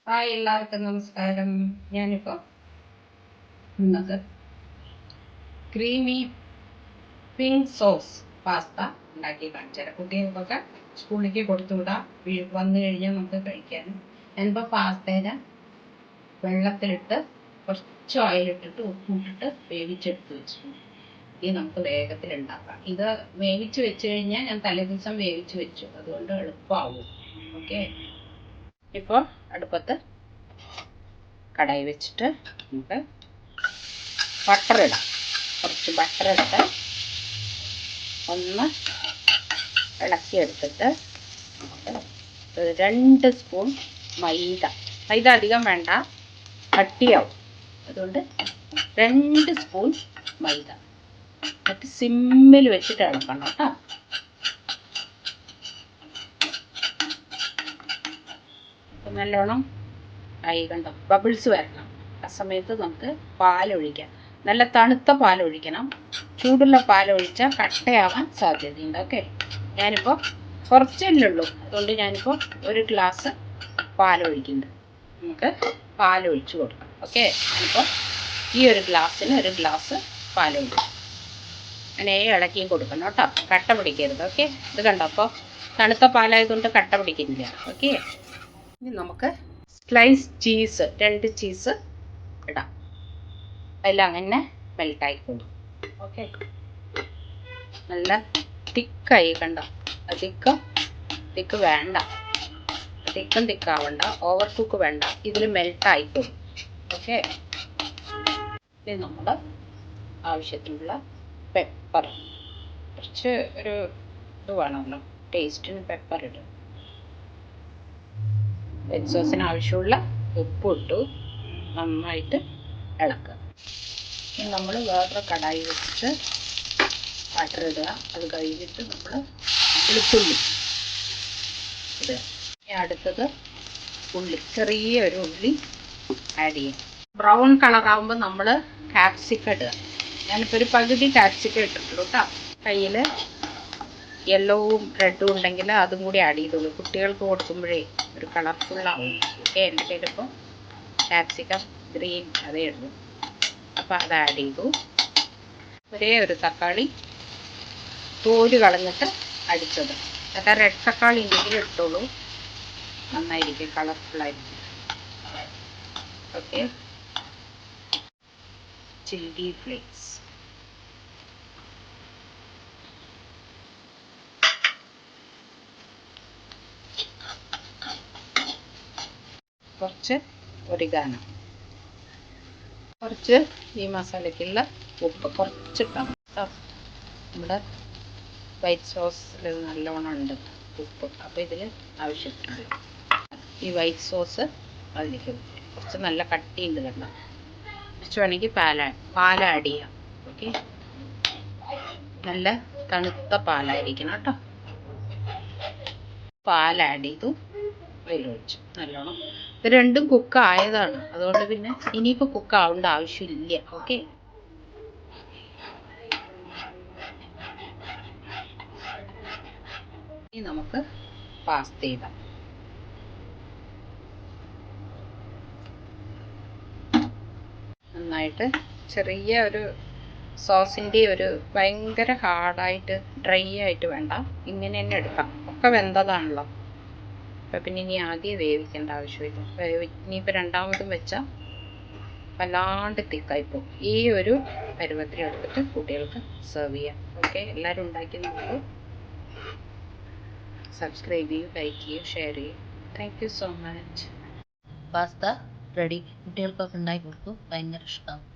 Hi, എല്ലാവർക്കും നമസ്കാരം. ഞാനിപ്പോൾ ഇന്നത് ക്രീമി പിങ്ക് സോസ് പാസ്ത ഉണ്ടാക്കി കാണിച്ചുതരാം. കുട്ടികൾക്കൊക്കെ സ്കൂളിലേക്ക് കൊടുത്തുവിടാം, വന്നു കഴിഞ്ഞാൽ നമുക്ക് കഴിക്കാനും. ഞാനിപ്പോൾ പാസ്തേനെ വെള്ളത്തിലിട്ട് കുറച്ച് ഓയിലിട്ടിട്ട് ഉപ്പിട്ടിട്ട് വേവിച്ചെടുത്ത് വെച്ചിട്ടുണ്ട്. ഇത് നമുക്ക് വേഗത്തിൽ ഉണ്ടാക്കാം. ഇത് വേവിച്ച് വെച്ച് കഴിഞ്ഞാൽ ഞാൻ തലേദിവസം വേവിച്ച് വെച്ചു, അതുകൊണ്ട് എളുപ്പമാവും. ഓക്കെ, ഇപ്പോൾ അടുപ്പത്ത് കടായി വെച്ചിട്ട് നമുക്ക് ബട്ടർ ഇടാം. കുറച്ച് ബട്ടർ ഇട്ട് ഒന്ന് ഇളക്കിയെടുത്തിട്ട് നമുക്ക് 2 സ്പൂൺ മൈദ അധികം വേണ്ട, കട്ടിയാവും. അതുകൊണ്ട് 2 സ്പൂൺ മൈദ എന്നിട്ട് സിമ്മിൽ വെച്ചിട്ട് ഇളക്കണം കേട്ടോ. നല്ലോണം ആയി കണ്ടോ, ബബിൾസ് വരണം. ആ സമയത്ത് നമുക്ക് പാലൊഴിക്കാം. നല്ല തണുത്ത പാലൊഴിക്കണം. ചൂടുള്ള പാലൊഴിച്ചാൽ കട്ടയാവാൻ സാധ്യതയുണ്ട്. ഓക്കെ, ഞാനിപ്പോൾ കുറച്ചല്ലേ ഉള്ളൂ, അതുകൊണ്ട് ഞാനിപ്പോൾ 1 ഗ്ലാസ് പാലൊഴിക്കുന്നുണ്ട്. നമുക്ക് പാലൊഴിച്ച് കൊടുക്കാം. ഓക്കെ, ഞാനിപ്പോൾ ഈ 1 ഗ്ലാസ്സിന് 1 ഗ്ലാസ് പാലൊഴിക്കും. അങ്ങനെ ഇളക്കിയും കൊടുക്കണം കേട്ടോ, കട്ട പിടിക്കരുത്. ഓക്കെ, ഇത് കണ്ടോ, അപ്പോൾ തണുത്ത പാലായതുകൊണ്ട് കട്ട പിടിക്കുന്നില്ല. ഓക്കെ, ഇനി നമുക്ക് സ്ലൈസ് ചീസ് 2 ചീസ് ഇടാം. എല്ലാം അങ്ങനെ മെൽട്ടായിക്കോളും. ഓക്കെ, നല്ല തിക്കായി കണ്ടോ. തിക്ക് വേണ്ട, തിക്കാവണ്ട, ഓവർ കുക്ക് വേണ്ട, ഇതിൽ മെൽട്ടായിക്കോളും. ഓക്കെ, ഇനി നമ്മൾ ആവശ്യത്തിനുള്ള പെപ്പർ, കുറച്ച് ഒരു ഇത് വേണമല്ലോ, ടേസ്റ്റിന് പെപ്പർ ഇടും. റെഡ് സോസിന് ആവശ്യമുള്ള ഉപ്പിട്ടു നന്നായിട്ട് ഇളക്കുക. ഇനി നമ്മൾ വേറൊരു കടായി വെച്ചിട്ട് ബട്ടർ ഇടുക. അത് കഴിഞ്ഞിട്ട് നമ്മൾ വെളുത്തുള്ളി ഇടുക. ഇനി അടുത്തത് ഉള്ളി, ചെറിയൊരു ഉള്ളി ആഡ് ചെയ്യും. ബ്രൗൺ കളറാകുമ്പോൾ നമ്മൾ ക്യാപ്സിക്കം ഇടുക. ഞാനിപ്പോൾ ഒരു പകുതി ക്യാപ്സിക്കം ഇട്ടിട്ടുള്ളൂ കേട്ടോ. കയ്യിൽ യെല്ലോവും റെഡും ഉണ്ടെങ്കിൽ അതും കൂടി ആഡ് ചെയ്തോളൂ. കുട്ടികൾക്ക് കൊടുക്കുമ്പോഴേ ഒരു കളർഫുള്ളാവും. ഓക്കെ, എൻ്റെ കയ്യിലിപ്പോൾ ക്യാപ്സിക്കം ഗ്രീൻ അതേ ഉള്ളൂ, അപ്പോൾ അത് ആഡ് ചെയ്തു. ഒരേ ഒരു തക്കാളി തോല് കളഞ്ഞിട്ട് അടിച്ചത്. അതായത് റെഡ് തക്കാളി ഉണ്ടെങ്കിൽ ഇട്ടോളൂ, നന്നായിരിക്കും, കളർഫുള്ളായിരിക്കും. ഓക്കെ, ചില്ലി ഫ്ലേക്സ്, കുറച്ച് ഒറിഗാനോ, കുറച്ച് ഈ മസാലയ്ക്കുള്ള ഉപ്പ് കുറച്ചിട്ടാണ്. നമ്മുടെ വൈറ്റ് സോസിൽ നല്ലോണം ഉണ്ട് ഉപ്പ്, അപ്പോൾ ഇതിൽ ആവശ്യത്തിനുണ്ട്. ഈ വൈറ്റ് സോസ് അതിലേക്ക് കുറച്ച് നല്ല കട്ടിയുണ്ട് കണ്ടോ. കുറച്ച് വേണമെങ്കിൽ പാൽ ആഡ് ചെയ്യാം. ഓക്കെ, നല്ല തണുത്ത പാലായിരിക്കണം കേട്ടോ. പാൽ ആഡ് ചെയ്തു, വെള്ളമൊഴിച്ചു നല്ലോണം. ഇത് രണ്ടും കുക്ക് ആയതാണ്, അതുകൊണ്ട് പിന്നെ ഇനിയിപ്പോൾ കുക്ക് ആവേണ്ട ആവശ്യമില്ല. ഓക്കെ, ഇനി നമുക്ക് പാസ്ത ഇടാം. നന്നായിട്ട് ചെറിയ ഒരു സോസിൻ്റെ ഒരു ഭയങ്കര ഹാർഡായിട്ട് ഡ്രൈ ആയിട്ട് വേണ്ട, ഇങ്ങനെ തന്നെ എടുക്കാം. ഒക്കെ വെന്തതാണല്ലോ, അപ്പം പിന്നെ ഇനി ആദ്യം വേവിക്കേണ്ട ആവശ്യമില്ല. ഇനിയിപ്പോൾ രണ്ടാമതും വെച്ചാൽ വല്ലാണ്ട് തിക്കായിപ്പോവും. ഈ ഒരു പരുവത്തിൽ എടുത്തിട്ട് കുട്ടികൾക്ക് സെർവ് ചെയ്യാം. ഓക്കെ, എല്ലാവരും ഉണ്ടാക്കി നോക്കൂ. സബ്സ്ക്രൈബ് ചെയ്യൂ, ലൈക്ക് ചെയ്യൂ, ഷെയർ ചെയ്യൂ. Thank you so much. Pasta ready. കുട്ടികൾക്കൊക്കെ ഉണ്ടാക്കി കൊടുത്തു, ഭയങ്കര ഇഷ്ടമാവും.